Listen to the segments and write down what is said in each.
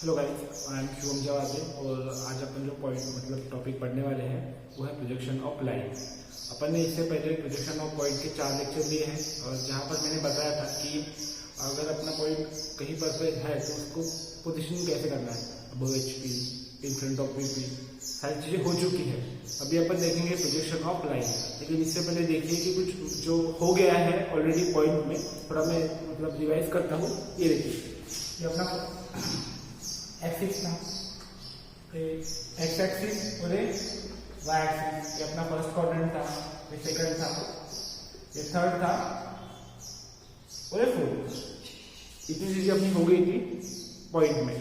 Hello guys, I am Shubham Jawade और आज अपन जो पॉइंट मतलब टॉपिक पढ़ने वाले हैं वो है प्रोजेक्शन ऑफ लाइट। अपन ने इससे पहले प्रोजेक्शन ऑफ पॉइंट के 4 लेक्चर लिए हैं और जहाँ पर मैंने बताया था कि अगर अपना पॉइंट कहीं पर है तो उसको पोजीशन कैसे करना है, above HP, in front of VP, सारी चीज़ें हो चुकी है। अभी अपन देखेंगे प्रोजेक्शन ऑफ लाइट, लेकिन इससे पहले देखिए कि कुछ जो हो गया है ऑलरेडी पॉइंट में, थोड़ा मैं मतलब रिवाइज करता हूँ। ये देखिए, ये अपना एक्सिस था, एक्स एक्सिस और वाई एक्सिस, ये अपना फर्स्ट क्वाड्रेंट था, ये सेकंड था, ये थर्ड था और ये फोर्थ। इतनी चीजें अपनी हो गई थी पॉइंट में।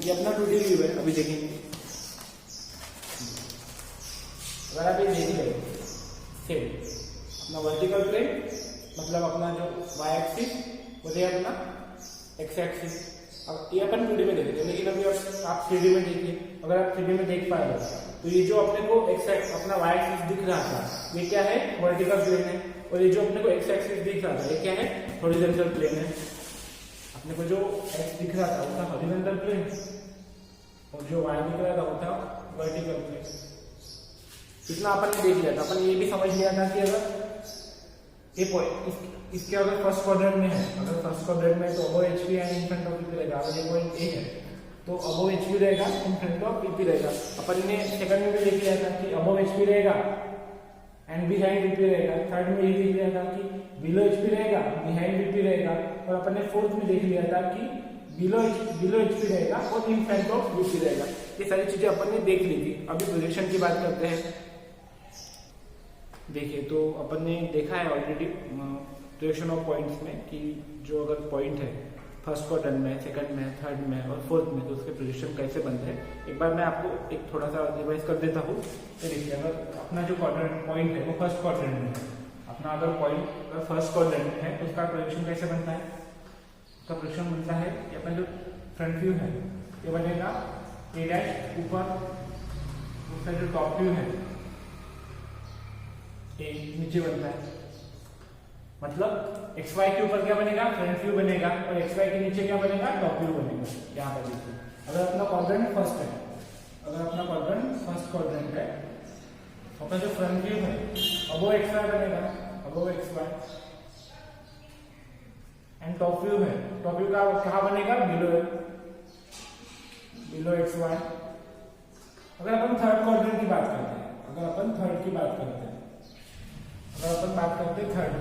ये अपना 2D व्यू है, अभी देखेंगे। अगर आप ये देख रहे सेम अपना वर्टिकल प्लेन मतलब अपना जो वाई एक्सिस और ये अपना एक्स एक्सिस। अब ये अपन 2D में देखेंगे, लेकिन अभी आप 3D में देखिए। अगर आप 3D में देख पा रहे हो तो ये जो अपने को एक्स अपना वाई एक्सिस दिख रहा था ये क्या है, वर्टिकल प्लेन है, और ये जो अपने को एक्स एक्सिस दिख रहा था ये क्या है, हॉरिजॉन्टल प्लेन है। अपने को जो एक्स दिख रहा था वो था हॉरिजॉन्टल प्लेन और जो वाई दिख रहा था वो था वर्टिकल प्लेन। इतना अपन ने देख लिया था। अपन ये भी समझ लिया था कि अगर ये पॉइंट इसके अगर फर्स्ट क्वाड्रेंट में है, अगर फर्स्ट क्वाड्रेंट में तो above HP and in front of VP रहेगा। अगर ये पॉइंट ए है तो अबव एचपी रहेगा, इन फ्रंट ऑफ वीपी रहेगा। अपन ने सेकंड में भी देख लिया था कि अबव एचपी रहेगा एंड बिहाइंड वीपी रहेगा। थर्ड में ये देख लिया था कि बिलो एचपी रहेगा, बिहाइंड वीपी रहेगा। और अपन ने फोर्थ में देख लिया था कि बिलो एचपी रहेगा और इन फ्रंट ऑफ वीपी रहेगा। ये सारी चीजें अपन ने देख ली थी। अभी प्रोजेक्शन की बात करते हैं। देखिए, तो अपन ने देखा है ऑलरेडी प्रोजेक्शन ऑफ पॉइंट्स में कि जो अगर पॉइंट है फर्स्ट क्वाड्रेंट में, सेकंड में, थर्ड में और फोर्थ में तो उसके प्रोजेक्शन कैसे बनते हैं। एक बार मैं आपको एक थोड़ा सा रिवाइज कर देता हूँ। तो देखिए, अगर अपना जो क्वाड्रेंट पॉइंट है वो फर्स्ट क्वाड्रेंट में है, अपना अगर पॉइंट अगर फर्स्ट क्वाड्रेंट में है तो उसका प्रोजेक्शन कैसे बनता है। उसका प्रोजेक्शन बनता है कि अपना जो फ्रंट व्यू है ये बनेगा ए डैश ऊपर, उसका जो टॉप व्यू है ए नीचे बनता है। मतलब एक्स वाई के ऊपर क्या बनेगा, फ्रंट व्यू बनेगा, और एक्स वाई के नीचे क्या बनेगा, टॉप व्यू बनेगा। यहाँ पर देखिए, अगर अपना क्वाड्रेंट फर्स्ट है, अगर अपना क्वाड्रेंट फर्स्ट क्वाड्रेंट है, अपना जो फ्रंट व्यू है अबव एक्स वाई बनेगा, above X Y, and top view है, टॉप व्यू का कहाँ बनेगा, बिलो एक्स वाई। अगर अपन थर्ड क्वाड्रेंट की बात करते हैं, अगर अपन थर्ड की बात करते हैं, अगर अपन बात करते हैं थर्ड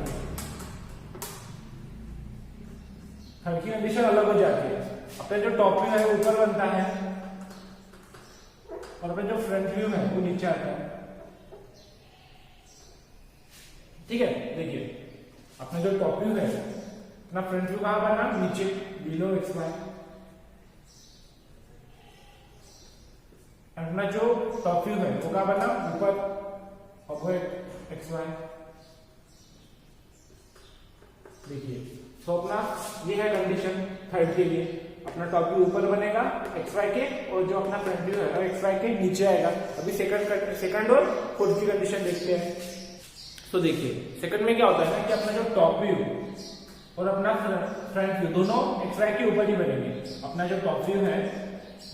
की कंडीशन अलग हो जाती है। अपना जो टॉप व्यू है ऊपर बनता है और अपना जो फ्रंट व्यू है वो नीचे आता है। ठीक है, देखिए अपना जो टॉप व्यू है, अपना फ्रंट व्यू कहां बना, नीचे, बिलो एक्स वाई। अपना जो टॉप व्यू है वो कहां बना, ऊपर, अबव एक्स वाई। देखिए, तो अपना ये है कंडीशन थर्ड के लिए। अपना टॉप व्यू ऊपर बनेगा एक्स वाई के, और जो अपना फ्रंट व्यू है एक्स वाई के नीचे आएगा। अभी सेकंड और फोर्थ की कंडीशन देखते हैं। तो देखिए, सेकंड में क्या होता है ना कि अपना जो टॉप व्यू और अपना फ्रंट व्यू दोनों एक्स वाई के ऊपर ही बनेंगे। अपना जो टॉप व्यू है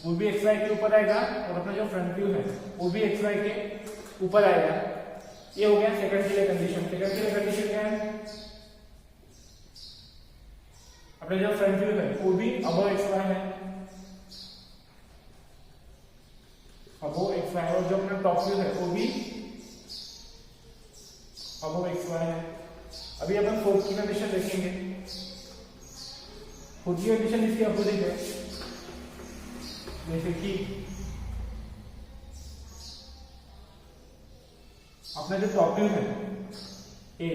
वो भी एक्स वाई के ऊपर आएगा और अपना जो फ्रंट व्यू है वो भी एक्स वाई के ऊपर आएगा। ये हो गया सेकंड के लिए कंडीशन। सेकंड के लिए कंडीशन क्या है, अपने जो फ्रंट व्यू है वो भी अबव एक्स वाई है, अबव एक्स वाई, और जो अपना टॉप व्यू है वो भी अबव एक्स वाई है। अभी अपन फोर्थ की कंडीशन देखेंगे। फोर्थ की कंडीशन इसकी अपोजिट है, जैसे कि अपना जो टॉप व्यू है ए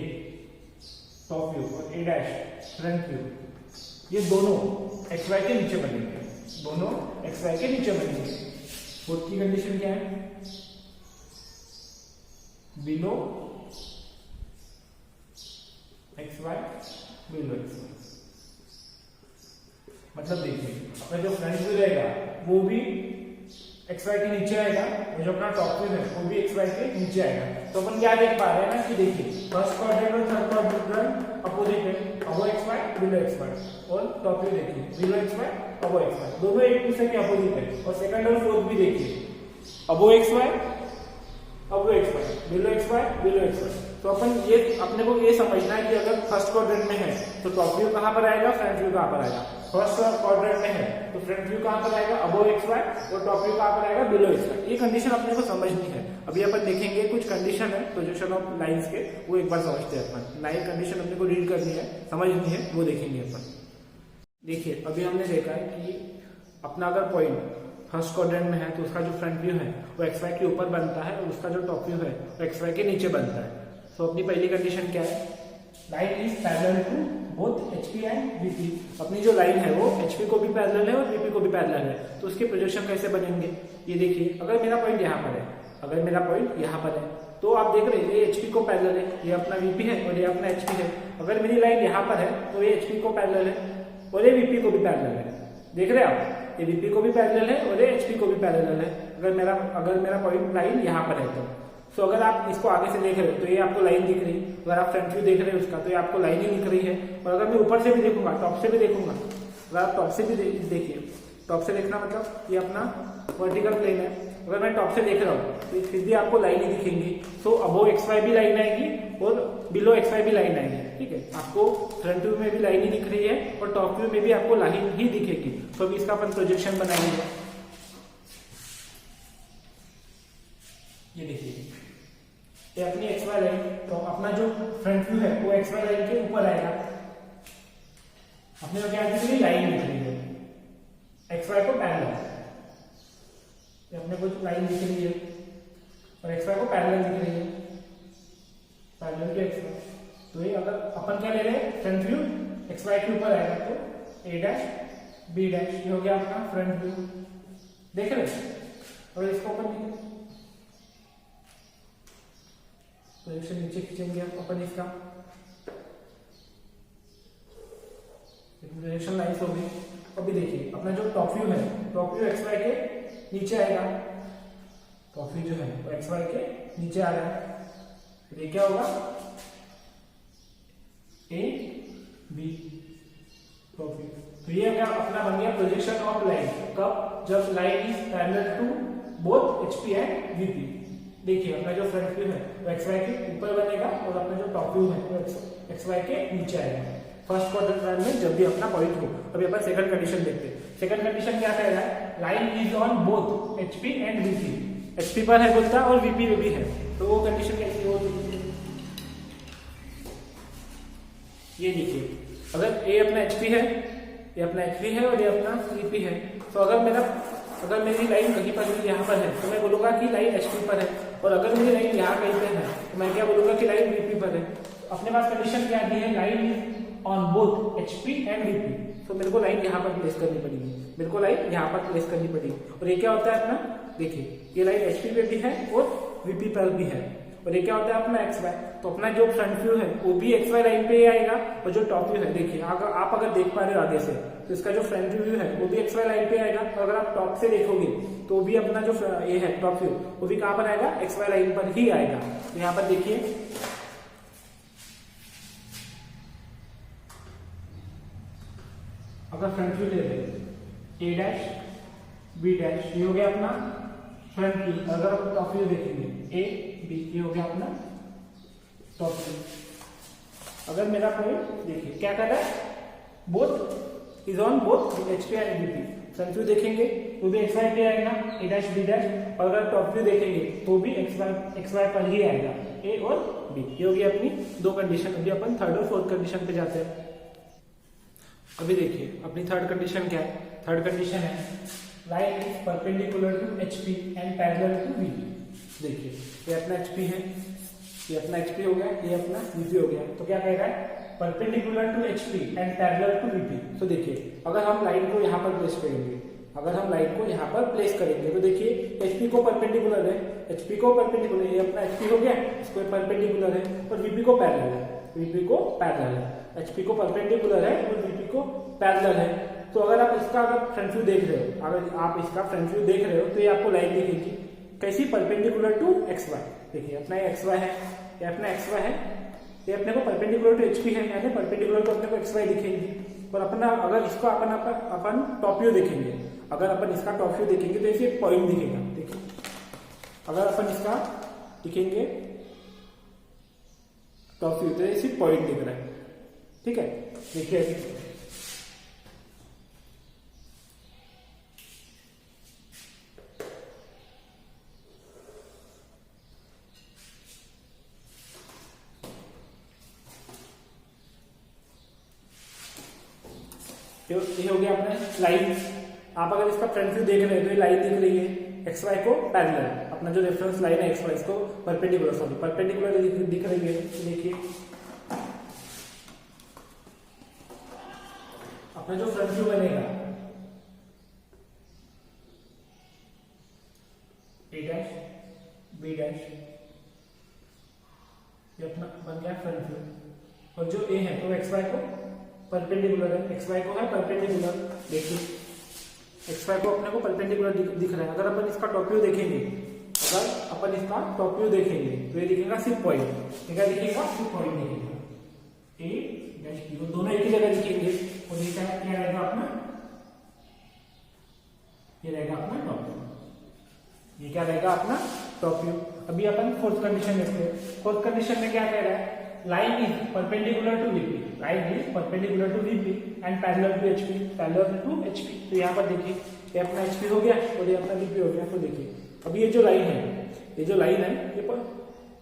टॉप व्यू और ए डैश फ्रंट व्यू, ये दोनों एक्स वाई के नीचे बनेंगे, दोनों एक्स वाई के नीचे बनेंगे। फोर्थ की कंडीशन क्या है, below X Y, below X Y. मतलब देखिए, अपना जो फ्रंट व्यू रहेगा वो भी एक्स वाई के नीचे आएगा और जो अपना टॉप व्यू है वो भी एक्स वाई के नीचे आएगा। तो अपन क्या देख पा रहे हैं ना कि देखिए फर्स्ट क्वाड्रेंट और थर्ड क्वाड्रेंट अपोजिट है, above X Y, below X Y, और टॉप व्यू देखिए below X Y, above X Y, दोनों एक दूसरे के अपोजिट है। और सेकंड और फोर्थ भी देखिए, above X Y, above X Y, below X Y, below X Y. तो अपन ये अपने को ये समझना है कि अगर फर्स्ट क्वाड्रेंट में है तो टॉप व्यू कहां पर आएगा, फ्रंट व्यू कहां पर आएगा। फर्स्ट क्वाड्रेंट में है तो फ्रंट व्यू कहां पर आएगा, अबव एक्स वाई, और टॉप व्यू कहां पर आएगा, बिलो एक्स वाई। ये कंडीशन अपने को समझनी है। अभी अपन देखेंगे कुछ कंडीशन है प्रोजेक्शन ऑफ लाइंस के, वो एक बार समझते हैं अपन। लाइन कंडीशन अपने को रीड करनी है, समझनी है, वो देखेंगे अपन। देखिए अभी हमने देखा है कि अपना अगर पॉइंट फर्स्ट क्वाड्रेंट में है तो उसका जो फ्रंट व्यू है वो एक्स वाई के ऊपर बनता है और उसका जो टॉप व्यू है वो एक्स वाई के नीचे बनता है। तो अपनी पहली कंडीशन क्या है, line is parallel to both HP and VP. अपनी जो लाइन है वो एचपी को भी पैरेलल है और वीपी को भी पैरेलल है। तो उसके प्रोजेक्शन कैसे बनेंगे, ये देखिए। अगर मेरा पॉइंट यहाँ पर है, अगर मेरा पॉइंट यहाँ पर है तो आप देख रहे हैं ये एचपी को पैरेलल है, ये अपना वीपी है और ये अपना एचपी है। अगर मेरी लाइन यहाँ पर है तो ये एचपी को पैरेलल है और ये वीपी को भी पैरेलल है। देख रहे हैं आप, ये वीपी को भी पैरेलल है और ये एचपी को भी पैरेलल है। अगर मेरा पॉइंट लाइन यहाँ पर है तो अगर आप इसको आगे से देख रहे हो तो ये आपको लाइन दिख रही है। अगर आप फ्रंट व्यू देख रहे हो उसका तो ये आपको लाइन ही दिख रही है। और अगर मैं ऊपर से भी देखूंगा, टॉप से भी देखूंगा, अगर आप टॉप से भी देखिए, टॉप से देखना मतलब ये अपना वर्टिकल प्लेन है। अगर मैं टॉप से देख रहा हूँ तो फिर भी आपको लाइन ही दिखेंगी। तो अबो एक्स वाई भी लाइन आएगी और बिलो एक्स वाई भी लाइन आएगी। ठीक है, आपको फ्रंट व्यू में भी लाइन ही दिख रही है और टॉप व्यू में भी आपको लाइन ही दिखेगी। तो अभी इसका अपन प्रोजेक्शन बनाएंगे। ये देखिए, ये अपनी एक्स वाई लाइन, तो अपना जो फ्रंट व्यू है वो एक्स वाई लाइन के ऊपर आएगा। अपने को क्या दिख रही है, लाइन दिख रही है एक्स वाई को पैरेलल। अपने को लाइन दिख रही है और एक्स वाई को पैरेलल दिख रही है, पैरेलल टू एक्स वाई। तो ये अगर अपन क्या ले रहे हैं, फ्रंट व्यू एक्स वाई के ऊपर आएगा तो ए डैश बी डैश, ये हो गया अपना फ्रंट व्यू। देख रहे हैं, और इसको अपन प्रोजेक्शन नीचे खींचेंगे अपन इसका, प्रोजेक्शन लाइन्स हो गई। अभी देखिए अपना जो टॉप व्यू है, टॉप व्यू एक्स वाई के नीचे आएगा। टॉप व्यू जो है वो एक्स वाई के नीचे आ रहा है। तो ये क्या होगा, ए बी टॉप व्यू। तो ये क्या अपना बन गया प्रोजेक्शन ऑफ लाइन। कब, जब line is parallel to both HP and VP. देखिए अपना जो फ्रंट व्यू है वो एक्स वाई के ऊपर बनेगा और अपना जो टॉप व्यू है वो एक्स वाई के नीचे आएगा फर्स्ट क्वाड्रेंट में जब भी अपना पॉइंट हो। अभी अपन सेकंड कंडीशन देखते हैं। सेकंड कंडीशन क्या कह रहा है, line is on both HP and VP. HP पर है बोलता और वीपी में भी है। तो वो कंडीशन कैसी हो, ये देखिए, अगर ए अपना एचपी है, ये अपना एचपी है और ये अपना वीपी है। तो अगर मेरी लाइन कहीं पर भी यहाँ पर है तो मैं बोलूंगा कि लाइन एचपी पर है। और अगर मेरी लाइन यहाँ कहीं पे है तो मैं क्या बोलूंगा कि लाइन वीपी पर है। अपने पास कंडीशन क्या दी है, line is on both HP and VP. तो मेरे को लाइन यहाँ पर प्लेस करनी पड़ेगी, मेरे को लाइन यहाँ पर प्लेस करनी पड़ेगी। और ये क्या होता है अपना, देखिए ये लाइन एचपी पे भी है और वीपी पर भी है। और ये क्या होता है अपना एक्स वाई। तो अपना जो फ्रंट व्यू है वो भी एक्स वाई लाइन पे ही आएगा और जो टॉप व्यू है, देखिए आप अगर देख पा रहे हो आगे से तो इसका जो फ्रंट व्यू है वो भी एक्स वाई लाइन पे आएगा। और अगर आप टॉप से देखोगे तो भी अपना जो ये है टॉप व्यू वो भी कहां पर आएगा, एक्स वाई लाइन पर ही आएगा। तो यहाँ पर देखिए अगर फ्रंट व्यू ले रहे ए डैश बी डैश, ये हो गया अपना फ्रंट व्यू। अगर आप टॉप व्यू देखेंगे ए बी, ये हो गया अपना टॉप व्यू। अगर मेरा पॉइंट देखिए क्या कर रहा है, both is on both HP and VP. Front view देखेंगे तो भी एक्स वाई पे आएगा ए डैश बी डैश, और अगर टॉप व्यू देखेंगे तो भी एक्स वाई पर ही आएगा ए और बी। ये होगी अपनी दो कंडीशन। अभी अपन थर्ड और फोर्थ कंडीशन पे जाते हैं। अभी देखिए अपनी थर्ड कंडीशन क्या है, थर्ड कंडीशन है line is perpendicular to HP and parallel to VP. देखिए ये अपना एचपी है, ये अपना एचपी हो गया, ये अपना वीपी हो गया। तो क्या कह रहा है, perpendicular to HP and parallel to VP. तो देखिए अगर हम लाइन को यहाँ पर प्लेस करेंगे, अगर हम लाइन को यहाँ पर प्लेस करेंगे तो देखिए एचपी को परपेंडिकुलर है, एचपी को परपेंडिकुलर, ये अपना एचपी हो गया, इसको परपेंडिकुलर है और वीपी को पैरेलल है, वीपी को पैरेलल है। एचपी को परपेंडिकुलर है और वीपी को पैरेलल है। तो अगर आप इसका फ्रंट व्यू देख रहे हो, अगर आप इसका फ्रंट व्यू देख रहे हो तो ये आपको लाइन दिखेगी कैसी, परपेंडिकुलर टू एक्स वाई। देखिए अपना एक्स वाई है, ये अपना एक्स वाई है, ये अपने को परपेंडिकुलर टू एचपी है, यानी परपेंडिकुलर तो अपने को एक्स वाई दिखेगी। पर अपना अगर इसको अपन टॉप व्यू देखेंगे, अगर अपन इसका टॉप व्यू देखेंगे तो इसे पॉइंट दिखेगा। देखिए अगर अपन इसका दिखेंगे टॉप व्यू तो इसे पॉइंट दिख रहा है, ठीक है। देखिए ये हो गया अपने लाइन। आप अगर इसका फ्रंट व्यू देख रहे हैं तो ये लाइन दिख रही है एक्स वाई को पैरेलल, अपना जो रेफरेंस लाइन है एक्स वाई इसको परपेंडिकुलर, सॉरी परपेंडिकुलर दिख रही है। देखिए अपना जो फ्रंट व्यू बनेगा ए डैश बी डैश, ये अपना बन गया फ्रंट व्यू। और जो ए है तो एक्स वाई को परपेंडिकुलर है, एक्स वाई को है परपेंडिकुलर। देखिए एक्स वाई को अपने को परपेंडिकुलर दिख रहा है। अगर अपन इसका टॉप व्यू देखेंगे, अगर अपन इसका टॉप व्यू देखेंगे तो ये दिखेगा सिर्फ पॉइंट, क्या दिखेगा सिर्फ पॉइंट दिखेगा ए डैश बी, वो दोनों एक ही जगह दिखेंगे। और ये क्या रहेगा अपना, ये रहेगा अपना टॉप व्यू, ये क्या रहेगा अपना टॉप व्यू। अभी अपन फोर्थ कंडीशन देखते हैं। फोर्थ कंडीशन में क्या कह रहा है, line is perpendicular to VP, line is perpendicular to VP and parallel to HP, parallel to HP. तो यहाँ पर देखिए ये अपना एचपी हो गया और ये अपना वीपी हो गया। तो देखिए अभी ये जो लाइन है, ये जो लाइन है ये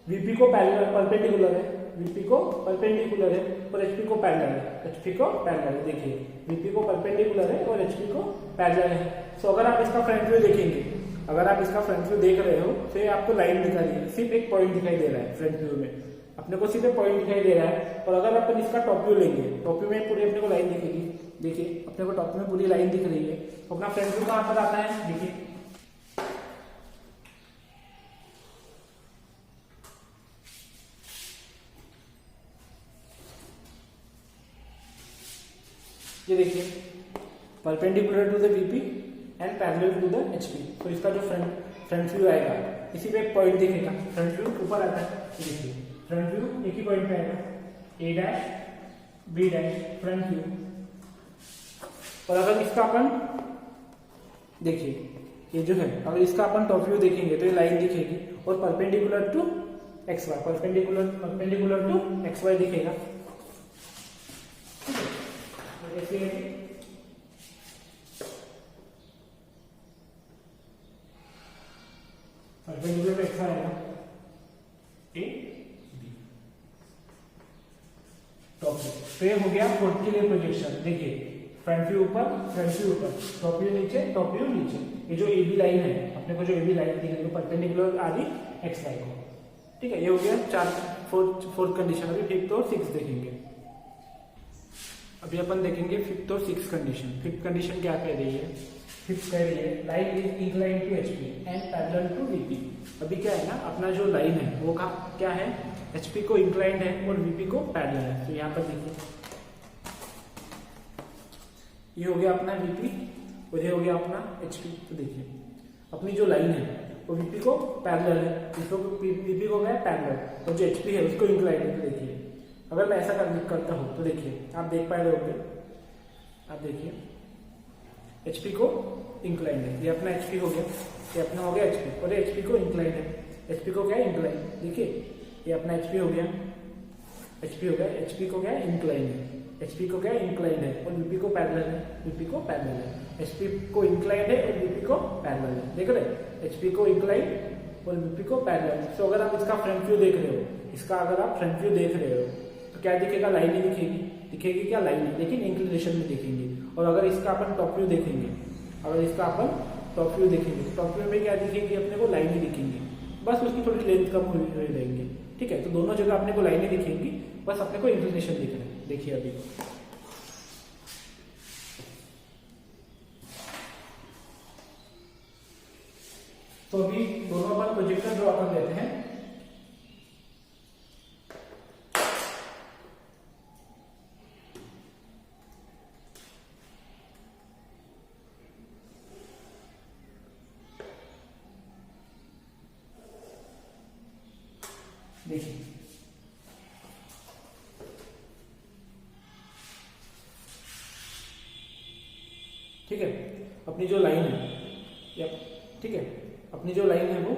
वीपी को पैरेलल परपेंडिकुलर है, वीपी को परपेंडिकुलर है और एचपी को पैरेलल है, एचपी को पैरेलल है। देखिए वीपी को परपेंडिकुलर है और एचपी को पैरेलल है। सो अगर आप इसका फ्रंट व्यू देखेंगे, अगर आप इसका फ्रंट व्यू देख रहे हो तो ये आपको लाइन दिखा रही है, सिर्फ एक पॉइंट दिखाई दे रहा है फ्रंट व्यू में, अपने को सिर्फ पॉइंट दिखाई दे रहा है। और अगर अपन इसका टॉप व्यू लेंगे, टॉप व्यू में पूरी अपने को लाइन दिखेगी। देखिए अपने को टॉप में पूरी लाइन दिख रही है। अपना फ्रंट व्यू कहां पर आता है, देखिए ये देखिए perpendicular to the VP and parallel to the HP. तो इसका जो फ्रंट व्यू आएगा इसी पे एक पॉइंट दिखेगा, फ्रंट व्यू ऊपर आता है। देखिए फ्रंट व्यू एक ही पॉइंट पे आएगा, A dash B dash front view. और अगर इसका अपन देखिए ये जो है, अगर इसका अपन टॉप व्यू देखेंगे तो ये लाइन दिखेगी और perpendicular to X Y, perpendicular to X Y दिखेगा। ऐसे परपेंडिकुलर एक्स वाई आएगा ए बी टॉप व्यू। तो ये हो गया फोर्थ के लिए प्रोजेक्शन। देखिए फ्रंट व्यू ऊपर, फ्रंट व्यू ऊपर, टॉप व्यू नीचे, टॉप व्यू नीचे। ये जो ए बी लाइन है, अपने को जो ए बी लाइन दिख रही है परपेंडिकुलर आ रही एक्स वाई को, ठीक है। ये हो गया फोर्थ कंडीशन। अभी फिफ्थ और सिक्स देखेंगे। अभी अपन देखेंगे फिफ्थ और सिक्स कंडीशन। फिफ्थ कंडीशन क्या कह रही है, फिफ्थ कह रही है line is incline to HP and parallel to VP. अभी क्या है ना, अपना जो लाइन है वो क्या है, एचपी को इंक्लाइंड है और वीपी को पैरेलल है। तो यहाँ पर देखिए ये हो गया अपना वीपी और ये हो गया अपना एचपी। तो देखिए अपनी जो लाइन है वो वीपी को पैरेलल है, इसको वीपी को गया पैरेलल और जो एचपी है उसको इंक्लाइंड है। तो देखिए अगर मैं ऐसा करता हूं तो देखिए आप देख पा रहे होंगे, आप देखिए एचपी को इंक्लाइंड है, ये अपना एचपी हो गया, ये अपना हो गया एचपी और ये एचपी को इंक्लाइंड है। एचपी को क्या है इंक्लाइंड, देखिए ये अपना एचपी हो गया, एचपी हो गया, एचपी को क्या है इंक्लाइंड है, एचपी को क्या है इंक्लाइंड है और वीपी को पैरेलल है, वीपी को पैरेलल है। एचपी को इंक्लाइंड है और वीपी को पैरेलल है, देख रहे एचपी को इंक्लाइंड और वीपी को पैरेलल। तो अगर आप इसका फ्रंट व्यू देख रहे हो, इसका अगर आप फ्रंट व्यू देख रहे हो तो क्या दिखेगा, लाइन ही दिखेगी क्या लाइन है, लेकिन इंक्लिनेशन में दिखेंगी। और अगर इसका अपन टॉप व्यू देखेंगे, अगर इसका अपन टॉप व्यू देखेंगे, टॉप व्यू में क्या दिखेगी, अपने को लाइन ही दिखेंगी, बस उसकी थोड़ी लेंथ कम हुई रहेंगी, ठीक है। तो दोनों जगह अपने को लाइनें दिखेंगी, बस अपने को इंक्लिनेशन दिख रहा है। देखिए अभी तो अभी दोनों अपन प्रोजेक्टर ड्रॉ कर लेते हैं। देखिए अपनी जो लाइन है या ठीक है, अपनी जो लाइन है वो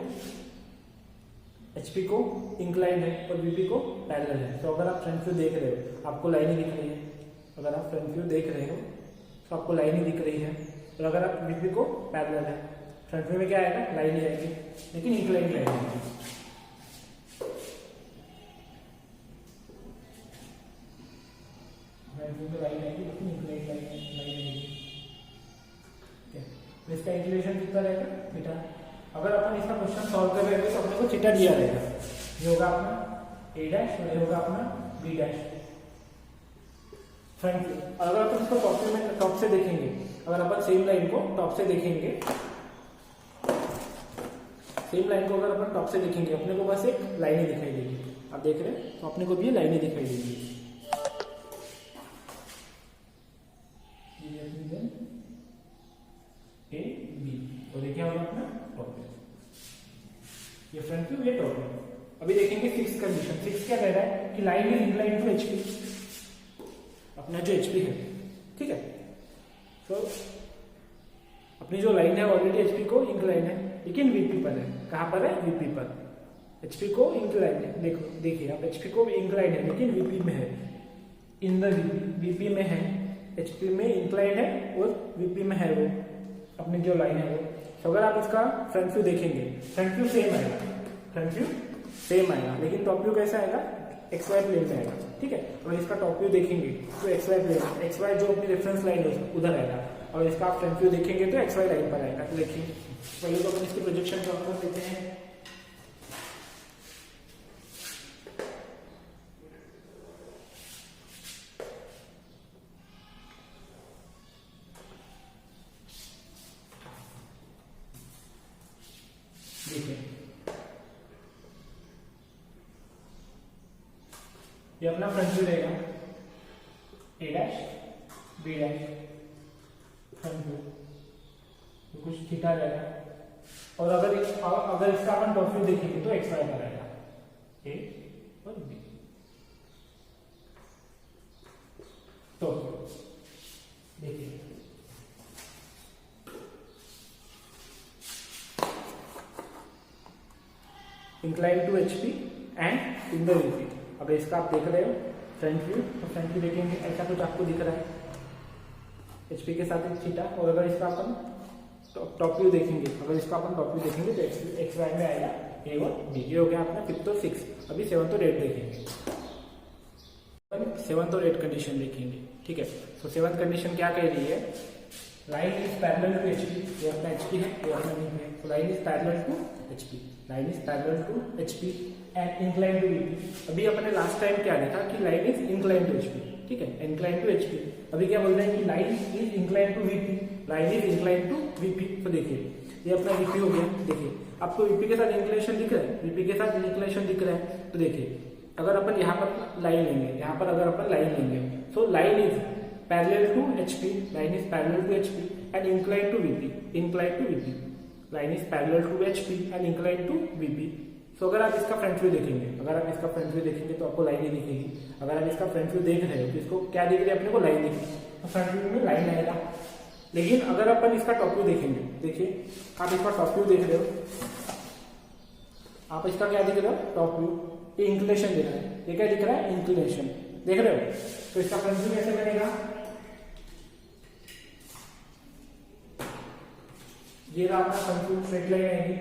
HP को इंक्लाइन है और VP को पैरेलल है। तो अगर आप फ्रंट व्यू देख रहे हो आपको लाइन ही दिख रही है, अगर आप फ्रंट व्यू देख रहे हो तो आपको लाइन ही दिख रही है, और अगर आप VP को पैरेलल है, फ्रंट व्यू में क्या आएगा, लाइन ही आएगी, लेकिन इंक्लाइन लाइन आएगी। फ्रंट व्यू में लाइन आएगी लेकिन इंक्लाइन लाइन आएगी। इसका इंक्लिनेशन कितना रहेगा, थीटा। अगर अपन इसका क्वेश्चन सॉल्व कर रहे हैं तो अपने को थीटा दिया रहेगा, ये होगा अपना A डैश और ये होगा अपना B डैश फ्रंट व्यू। अगर अपन इसको टॉप से देखेंगे, अगर अपन सेम लाइन को टॉप से देखेंगे, सेम लाइन को अगर अपन टॉप से देखेंगे अपने को बस एक लाइन ही दिखाई देगी। आप देख रहे हैं तो अपने को भी ये लाइन ही दिखाई देगी। A B और ये क्या होगा अपना टॉप व्यू, ये फ्रंट व्यू, ये टॉप व्यू। अभी देखेंगे सिक्स कंडीशन। सिक्स क्या कह रहा है कि line is incline to HP, अपना जो HP है, ठीक है। तो अपनी जो लाइन है ऑलरेडी HP को इंक्लाइन है लेकिन VP पर है। कहां पर है, VP पर। HP को इंक्लाइन है, देखो देखिए आप, HP को इंक्लाइन है लेकिन VP में है, इन द VP में है, HP में इंक्लाइन है और VP में है वो अपनी जो लाइन है वो। तो अगर आप इसका फ्रंट व्यू देखेंगे, फ्रंट व्यू सेम आएगा, फ्रंट व्यू सेम आएगा, लेकिन टॉप व्यू कैसा आएगा, XY प्लेन में आएगा, ठीक है। और इसका टॉप व्यू देखेंगे तो XY प्लेन, XY जो अपनी रेफरेंस लाइन है उधर आएगा, और इसका आप फ्रंट व्यू देखेंगे तो XY लाइन पर आएगा। तो देखिए पहले तो अपन इसकी प्रोजेक्शन ड्रॉ कर देते हैं। देखिए ये अपना फ्रंट व्यू रहेगा, A dash B dash front view, तो कुछ थीटा रहेगा। और अगर इसका अपन टॉप व्यू देखेंगे तो XY पर आएगा, A और B टॉप व्यू। देखिए incline to HP and in the VP। अगर इसका आप देख रहे हो फ्रंट व्यू, तो फ्रंट व्यू देखेंगे ऐसा कुछ आपको दिख रहा है HP के साथ एक थीटा। और अगर इसका अपन टॉप व्यू देखेंगे, अगर इसका अपन टॉप व्यू देखेंगे तो XY में आएगा A और B। ये हो गया अपना फिफ्थ और सिक्स। अभी सेवंथ और एट देखेंगे, सेवंथ और एट कंडीशन देखेंगे, ठीक है। तो सेवंथ कंडीशन क्या कह रही है, line is parallel to HP, ये अपना HP है, ये अपना VP है। तो line is parallel to HP, line is parallel to HP and incline to VP। अभी अपने लास्ट टाइम क्या देखा कि line is incline to HP, ठीक है, इंक्लाइन टू HP। अभी क्या बोल रहे हैं कि line is incline to VP, line is incline to VP। तो देखिए ये अपना VP हो गया। देखिए आपको VP के साथ इंक्लिनेशन दिख रहा है, VP के साथ इंक्लिनेशन दिख रहा है। तो देखिए अगर अपन यहाँ पर लाइन लेंगे, यहाँ पर अगर अपन लाइन लेंगे, तो line is parallel to HP, line is parallel to HP and incline to VP, incline to VP, line is parallel to HP and incline to VP। तो अगर आप इसका फ्रंट व्यू देखेंगे, अगर आप इसका फ्रंट व्यू देखेंगे तो आपको लाइन ही दिखेगी। अगर आप इसका फ्रंट व्यू देख रहे हो तो इसको क्या दिख रही है, अपने को लाइन दिख रही है, तो फ्रंट व्यू में लाइन आएगा। लेकिन अगर अपन इसका टॉप व्यू देखेंगे, देखिए आप इसका टॉप व्यू देख रहे हो, आप इसका क्या दिख रहे हो, टॉप व्यू, ये इंक्लिनेशन दिख रहा है, ये क्या दिख रहा है, इंक्लिनेशन देख रहे हो। तो इसका फ्रंट व्यू कैसे बनेगा, ये रहा आपका फ्रंट व्यू, स्ट्रेट लाइन आएगी,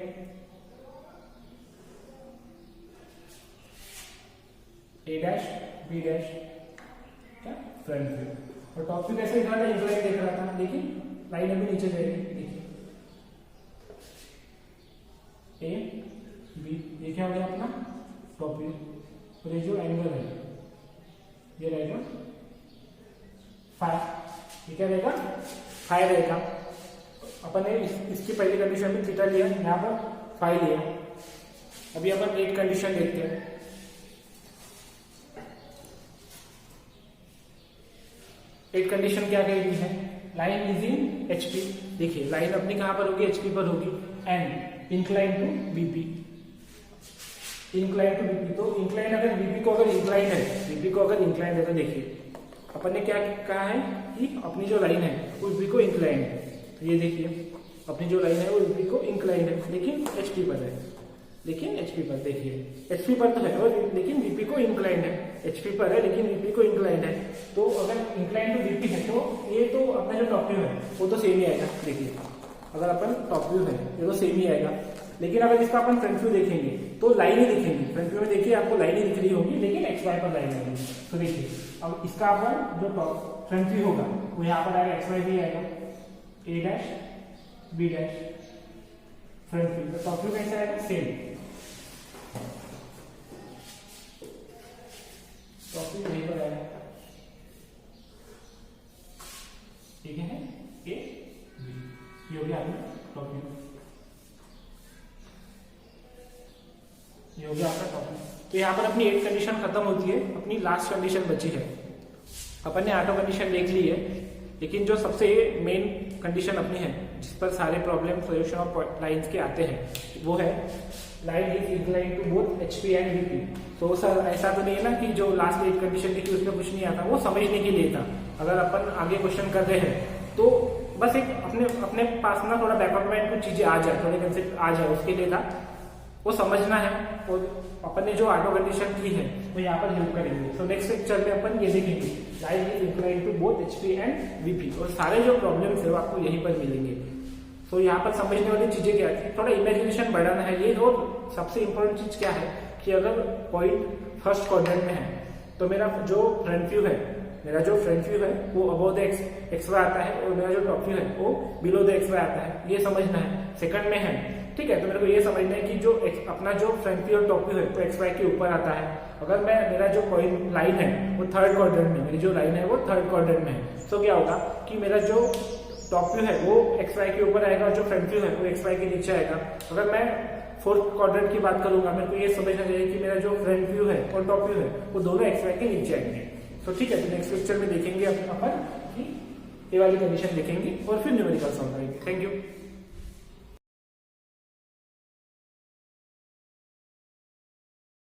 A डैश B डैश क्या फ्रंट व्यू। और टॉप व्यू कैसे दिख रहा था, इंक्लाइन देख रहा था, लेकिन लाइन अभी नीचे जाएगी। देखिए A B, ये क्या हो गया अपना टॉप व्यू। और ये जो एंगल है ये रहेगा फाइव, ये क्या रहेगा, फाइव रहेगा। अपन ने इसकी पहली कंडीशन में थीटा लिया, यहाँ पर फाइव लिया। अभी अपन एट कंडीशन देखते हैं। एक कंडीशन क्या कह रही है, लाइन इज इन HP। देखिए लाइन अपनी कहां पर होगी, HP पर होगी and incline to VP, incline to VP। तो इंक्लाइन अगर VP को अगर इंक्लाइन है, VP को अगर इंक्लाइन है तो देखिए अपन ने क्या कहा है कि अपनी जो लाइन है वो VP को इंक्लाइन है। तो ये देखिए अपनी जो लाइन है वो वीपी को इंक्लाइंड है, लेकिन एचपी पर है, लेकिन एचपी पर देखिए एचपी पर तो है और लेकिन वीपी को इंक्लाइंड है, एचपी पर है लेकिन वीपी को इंक्लाइंड है। तो अगर इंक्लाइंड टू वीपी है तो ये तो अपना जो टॉप व्यू है वो तो सेम ही आएगा। देखिए अगर अपन टॉप व्यू है ये तो सेम ही आएगा, लेकिन अगर इसका अपन फ्रंट व्यू देखेंगे तो लाइन ही दिखेंगी। फ्रंट व्यू में देखिए आपको लाइन ही दिख रही होगी, लेकिन एक्स वाई पर लाइन आएगी। तो देखिए अब इसका अपन जो टॉप फ्रंट व्यू होगा वो यहाँ पर आएगा, एक्स वाई भी आएगा, A dash B dash front view. तो टॉप व्यू कैसे आएगा, सेम टॉप व्यू यहीं पर आएगा, ठीक है, ए बी, ये हो गया आपका टॉप व्यू, ये हो गया आपका टॉप व्यू। तो यहाँ पर अपनी 8 कंडीशन खत्म होती है, अपनी लास्ट कंडीशन बची है। अपन ने 8 कंडीशन देख ली है, लेकिन जो सबसे मेन कंडीशन अपनी है जिस पर सारे प्रॉब्लम सोल्यूशन ऑफ लाइंस के आते हैं वो है line is inclined to both HP and VP. तो सर ऐसा तो नहीं है ना कि जो लास्ट 8 कंडीशन थी उसमें कुछ नहीं आता, वो समझने के लिए था। अगर अपन आगे क्वेश्चन कर रहे हैं तो बस एक अपने पास ना थोड़ा बैकआउट में कुछ चीजें आ जाए, थोड़े कंसेप्ट आ जाए, उसके लिए था, वो समझना है। और अपन ने जो ऑटो कंडीशन की है वो यहाँ पर हेल्प करेंगे। सो नेक्स्ट लेक्चर में अपन ये देखेंगे line is inclined to both HP and VP, और सारे जो प्रॉब्लम्स है वो आपको यहीं पर मिलेंगे। सो यहाँ पर समझने वाली चीजें क्या थी, थोड़ा इमेजिनेशन बढ़ाना है ये। और सबसे इंपॉर्टेंट चीज क्या है कि अगर पॉइंट फर्स्ट क्वाड्रेंट में है तो मेरा जो फ्रंट व्यू है वो अबव द एक्स वाई आता है, और मेरा जो टॉप व्यू है वो बिलो द एक्स वाई आता है, ये समझना है। सेकंड में है, ठीक है, तो मेरे को ये समझना है कि जो अपना जो फ्रंट व्यू और टॉप व्यू है वो एक्स वाई के ऊपर आता है। अगर मेरा जो पॉइंट लाइन है वो थर्ड क्वाड्रेंट में, मेरी जो लाइन है वो थर्ड क्वाड्रेंट में है, तो क्या होगा कि मेरा जो टॉप व्यू है वो एक्स वाई के ऊपर आएगा और जो फ्रंट व्यू है वो एक्स वाई के नीचे आएगा। अगर मैं फोर्थ क्वाड्रेंट की बात करूंगा, मेरे को ये समझना चाहिए कि मेरा जो फ्रंट व्यू है और टॉप व्यू है वो दोनों एक्स वाई के नीचे आएंगे। तो ठीक है, तो नेक्स्ट लेक्चर में देखेंगे अपन कि ये वाली कंडीशन देखेंगे और फिर न्यूमेरिकल सॉल्व करेंगे। Thank you.